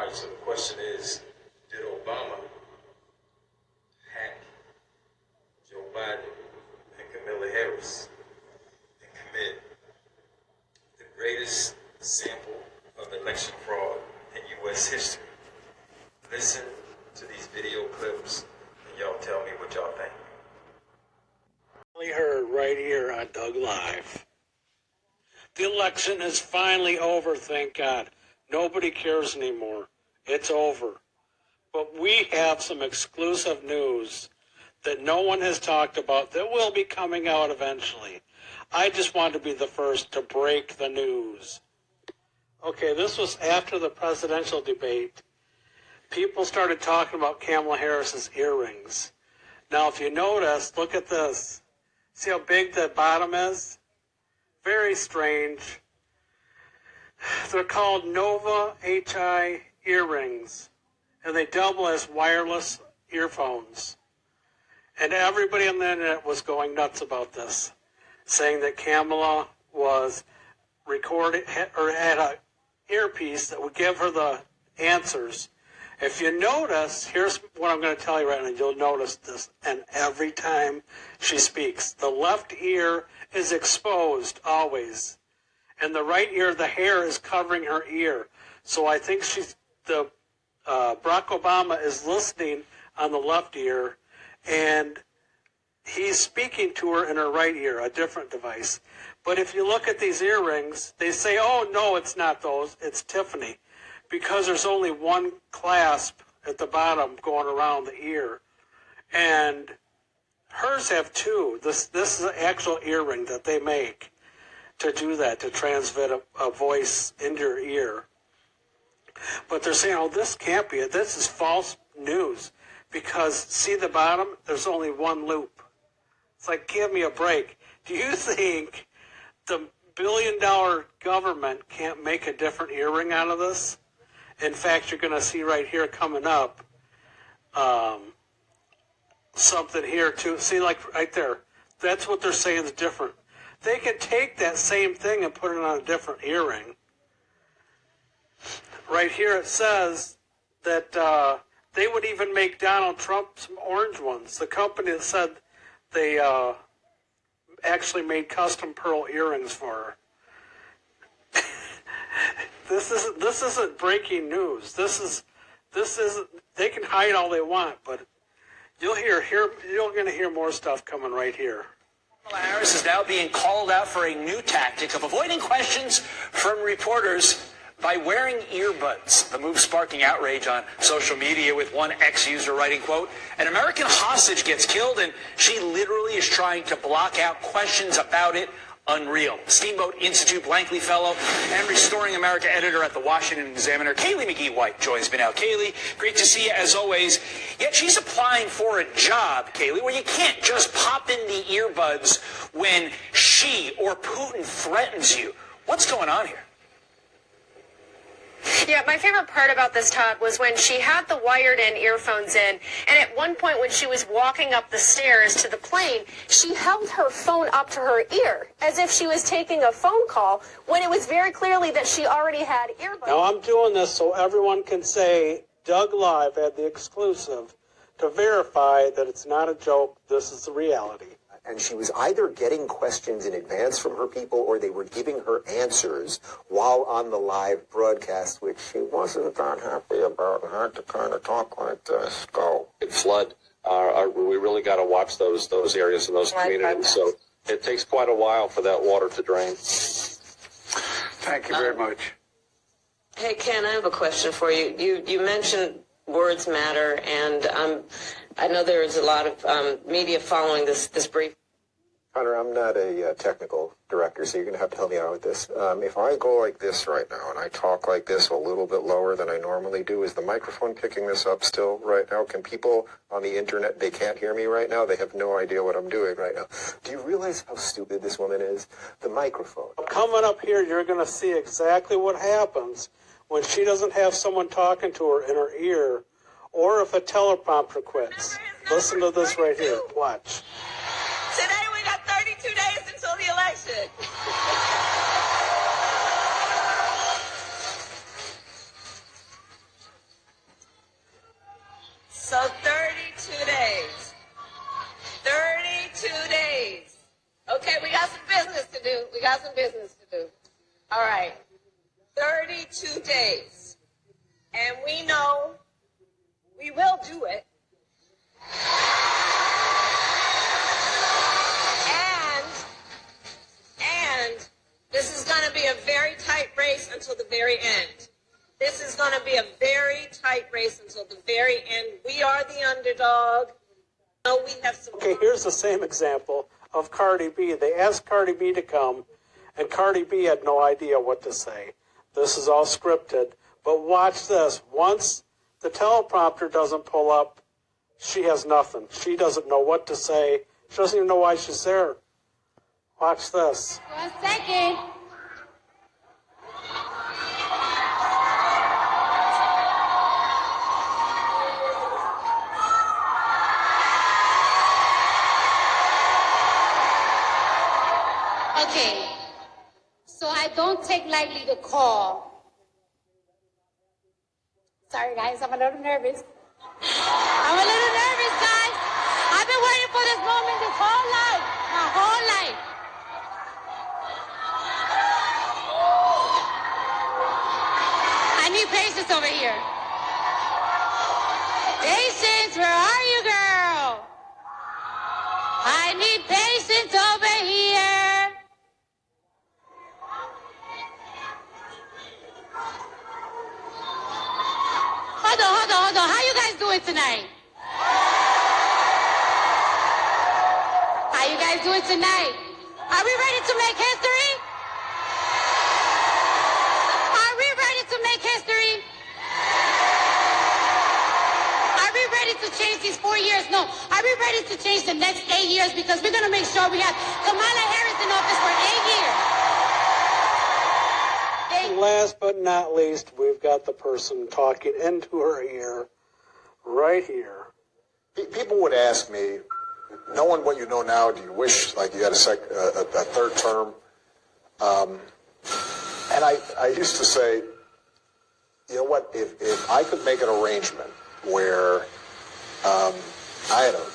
All right, so the question is, did Obama hack Joe Biden and Kamala Harris and commit the greatest sample of election fraud in U.S. history? Listen to these video clips and y'all tell me what y'all think. Finally heard right here on Doug Live. The election is finally over, thank God. Nobody cares anymore. It's over. But we have some exclusive news that no one has talked about that will be coming out eventually. I just want to be the first to break the news. Okay, this was after the presidential debate. People started talking about Kamala Harris's earrings. Now, if you notice, look at this. See how big the bottom is? Very strange. They're called Nova HI earrings, and they double as wireless earphones. And everybody on the internet was going nuts about this, saying that Kamala was recording or had an earpiece that would give her the answers. If you notice, here's what I'm going to tell you right now. You'll notice this, and every time she speaks, the left ear is exposed always. And the right ear, the hair is covering her ear. So I think Barack Obama is listening on the left ear, and he's speaking to her in her right ear, a different device. But if you look at these earrings, they say, oh, no, it's not those, it's Tiffany. Because there's only one clasp at the bottom going around the ear. And hers have two. This is an actual earring that they make to do that, to transmit a voice into your ear. But they're saying, oh, this can't be it. This is false news. Because, see the bottom? There's only one loop. It's like, give me a break. Do you think the billion-dollar government can't make a different earring out of this? In fact, you're going to see right here coming up something here too. See, like right there. That's what they're saying is different. They can take that same thing and put it on a different earring. Right here it says that they would even make Donald Trump some orange ones. The company that said they actually made custom pearl earrings for her. This isn't breaking news. This is they can hide all they want, but you're going to hear more stuff coming right here. Kamala Harris is now being called out for a new tactic of avoiding questions from reporters by wearing earbuds. The move sparking outrage on social media, with one ex-user writing, quote, an American hostage gets killed and she literally is trying to block out questions about it. Unreal. Steamboat Institute Blankley Fellow and Restoring America editor at the Washington Examiner, Kaylee McGee-White, joins me now. Kaylee, great to see you as always. Yet she's applying for a job, Kaylee, where you can't just pop in the earbuds when she or Putin threatens you. What's going on here? Yeah, my favorite part about this, Todd, was when she had the wired-in earphones in, and at one point when she was walking up the stairs to the plane, she held her phone up to her ear as if she was taking a phone call when it was very clearly that she already had earbuds. Now I'm doing this so everyone can say Doug Live had the exclusive to verify that it's not a joke, this is the reality. And she was either getting questions in advance from her people or they were giving her answers while on the live broadcast, which she wasn't that happy about and had to kind of talk like this. Go. Flood. We really got to watch those areas and those communities. So it takes quite a while for that water to drain. Thank you very much. Hey, Ken, I have a question for you. You mentioned words matter, and I know there is a lot of media following this brief. Hunter, I'm not a technical director, so you're going to have to help me out with this. If I go like this right now and I talk like this a little bit lower than I normally do, is the microphone picking this up still right now? Can people on the internet, they can't hear me right now? They have no idea what I'm doing right now. Do you realize how stupid this woman is? The microphone. Coming up here, you're going to see exactly what happens when she doesn't have someone talking to her in her ear, or if a teleprompter quits. Listen to this right here. Watch. Today we got 32 days until the election. So 32 days. 32 days. Okay, we got some business to do. All right. 32 days. And we know we will do it. And this is going to be a very tight race until the very end. This is going to be a very tight race until the very end. We are the underdog. No, we have some. Okay, here's the same example of Cardi B. They asked Cardi B to come, and Cardi B had no idea what to say. This is all scripted. But watch this. Once the teleprompter doesn't pull up, she has nothing. She doesn't know what to say. She doesn't even know why she's there. Watch this. 1 second. Okay, so I don't take lightly the call. Sorry guys, I'm a little nervous. Guys. I've been waiting for this moment this whole life, my whole life. I need patience over here. Patience, where are you, girl? I need patience over here. Hold on. How you guys doing tonight? How you guys doing tonight? Are we ready to make history? Are we ready to make history? Are we ready to change these 4 years? No. Are we ready to change the next 8 years? Because we're going to make sure we have Kamala Harris in office for 8 years. Last but not least, we've got the person talking into her ear right here. People would ask me, knowing what you know now, do you wish like you had a third term? And I used to say, you know what? If I could make an arrangement where I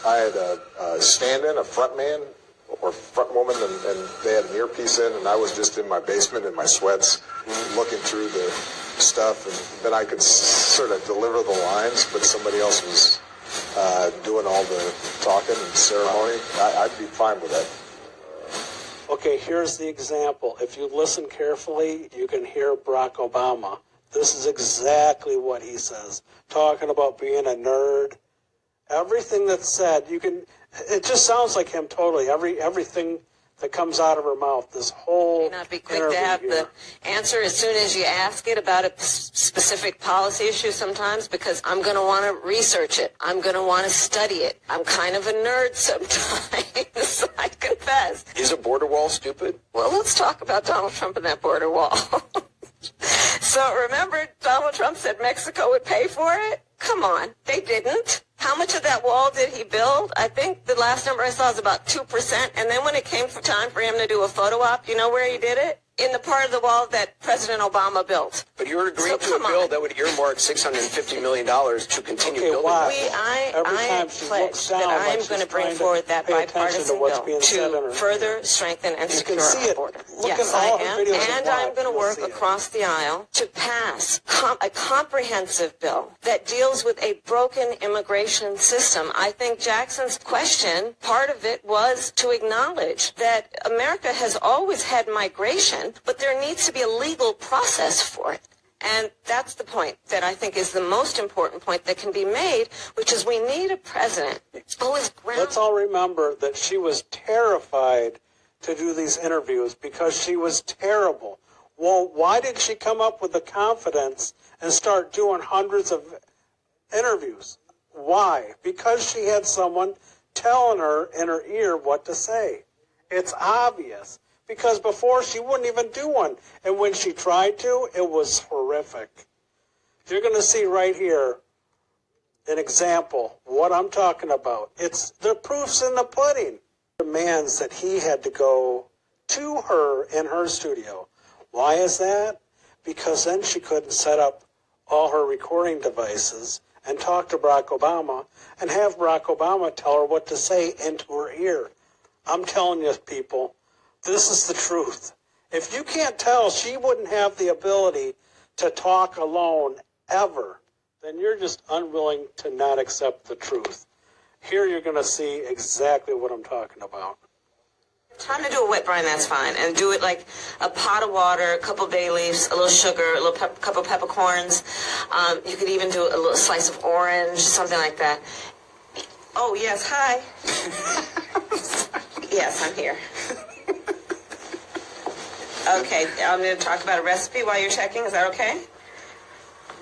had a stand-in, a front man or front woman, and they had an earpiece in, and I was just in my basement in my sweats, looking through the stuff, and then I could sort of deliver the lines, but somebody else was doing all the talking and ceremony. I'd be fine with that. Okay, here's the example. If you listen carefully, you can hear Barack Obama. This is exactly what he says. Talking about being a nerd. Everything that's said, it just sounds like him totally. Everything that comes out of her mouth, this whole Not be quick to have the answer as soon as you ask it about a specific policy issue sometimes, because I'm going to want to research it. I'm going to want to study it. I'm kind of a nerd sometimes, I confess. Is a border wall stupid? Well, let's talk about Donald Trump and that border wall. So remember, Donald Trump said Mexico would pay for it? Come on, they didn't. How much of that wall did he build? I think the last number I saw was about 2%. And then when it came for time for him to do a photo op, you know where he did it? In the part of the wall that President Obama built. But you're agreeing to a bill that would earmark $650 million to continue building. I pledge that I'm going to bring forward that bipartisan bill to further strengthen and secure our border. Yes, I am. And I'm going to work across the aisle to pass a comprehensive bill that deals with a broken immigration system. I think Jackson's question, part of it was to acknowledge that America has always had migration, but there needs to be a legal process for it. And that's the point that I think is the most important point that can be made, which is we need a president who is grounded. Let's all remember that she was terrified to do these interviews because she was terrible. Well, why did she come up with the confidence and start doing hundreds of interviews? Why? Because she had someone telling her in her ear what to say. It's obvious. Because before she wouldn't even do one. And when she tried to, it was horrific. You're going to see right here an example of what I'm talking about. It's the proof's in the pudding. Demands that he had to go to her in her studio. Why is that? Because then she couldn't set up all her recording devices and talk to Barack Obama and have Barack Obama tell her what to say into her ear. I'm telling you, people, this is the truth. If you can't tell she wouldn't have the ability to talk alone ever, then you're just unwilling to not accept the truth. Here you're going to see exactly what I'm talking about. Time to do a wet brine, that's fine. And do it like a pot of water, a couple bay leaves, a little sugar, a little couple peppercorns. You could even do a little slice of orange, something like that. Oh, yes, hi. Yes, I'm here. Okay, I'm going to talk about a recipe while you're checking. Is that okay?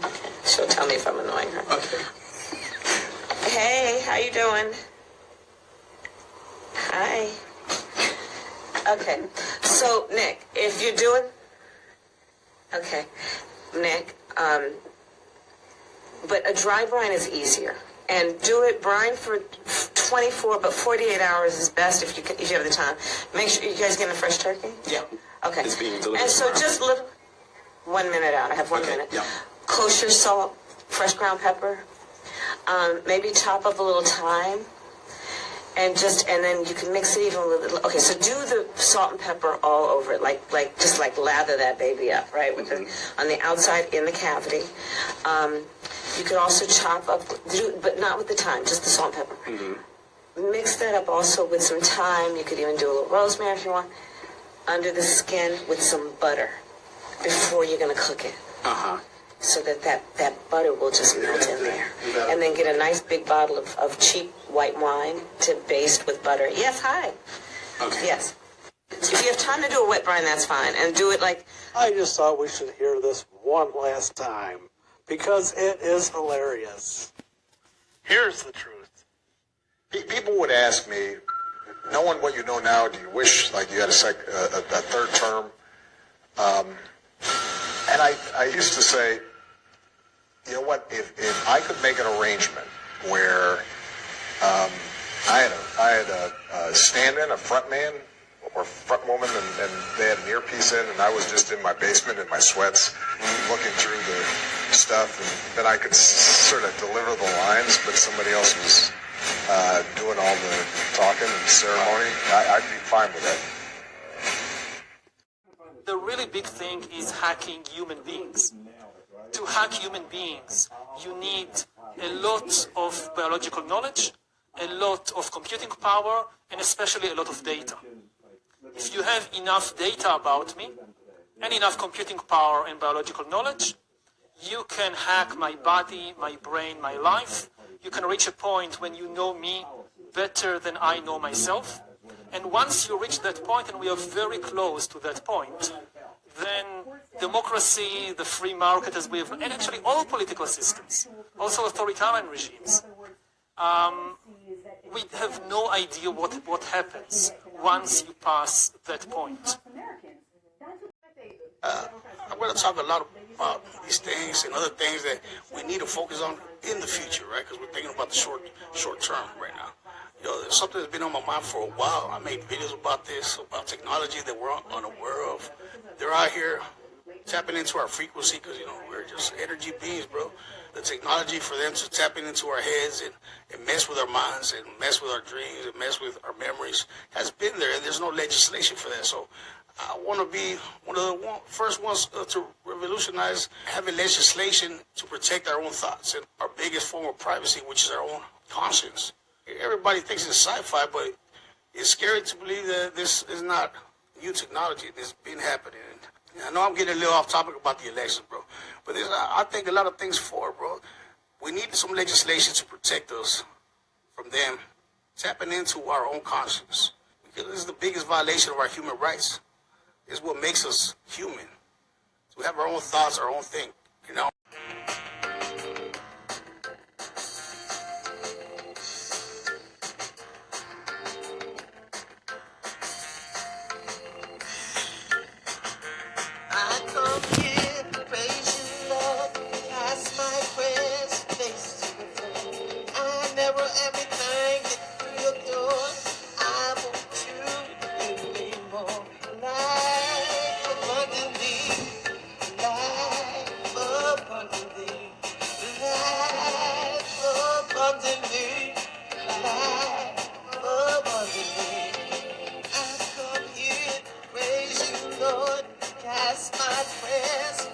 Okay. She'll tell me if I'm annoying her. Okay. Hey, how you doing? Hi. Okay. So, Nick, if you're doing... Okay. Nick, but a dry brine is easier. And do it brine for 24, but 48 hours is best if you have the time. Make sure you guys getting a fresh turkey? Yeah. Okay. It's being delivered and so tomorrow. just little... 1 minute out. I have 1 minute. Yeah. Kosher salt, fresh ground pepper. Maybe chop up a little thyme. And then you can mix it even with, okay, so do the salt and pepper all over it, just lather that baby up, right, with on the outside in the cavity. You could also chop up, but not with the thyme, just the salt and pepper. Mix that up also with some thyme. You could even do a little rosemary if you want, under the skin with some butter before you're going to cook it. So that butter will just melt in there. And then get a nice big bottle of cheap white wine to baste with butter. Yes, hi. Okay. Yes. If you have time to do a wet brine, that's fine. And do it like... I just thought we should hear this one last time because it is hilarious. Here's the truth. People would ask me, knowing what you know now, do you wish like you had a third term? And I used to say, you know what? If I could make an arrangement where I had a stand-in, a front man or front woman, and they had an earpiece in, and I was just in my basement in my sweats, looking through the stuff, and then I could sort of deliver the lines, but somebody else was doing all the talking and ceremony. I'd be fine with that. The really big thing is hacking human beings. To hack human beings, you need a lot of biological knowledge, a lot of computing power, and especially a lot of data. If you have enough data about me, and enough computing power and biological knowledge, you can hack my body, my brain, my life. You can reach a point when you know me better than I know myself. And once you reach that point, and we are very close to that point, then democracy, the free market as we have, and actually all political systems, also authoritarian regimes, we have no idea what happens once you pass that point. I'm going to talk a lot about these things and other things that we need to focus on in the future, right? Because we're thinking about the short term right now. You know, there's something that's been on my mind for a while. I made videos about this, about technology that we're unaware of. They're out here tapping into our frequency because, you know, we're just energy beings, bro. The technology for them to tap into our heads and mess with our minds and mess with our dreams and mess with our memories has been there, and there's no legislation for that. So I want to be one of the first ones to revolutionize having legislation to protect our own thoughts and our biggest form of privacy, which is our own conscience. Everybody thinks it's sci-fi, but it's scary to believe that this is not new technology that's been happening. And I know I'm getting a little off topic about the election, bro, but I think a lot of things forward, bro. We need some legislation to protect us from them tapping into our own conscience, because this is the biggest violation of our human rights. It's what makes us human. We have our own thoughts, our own thing, you know. yes.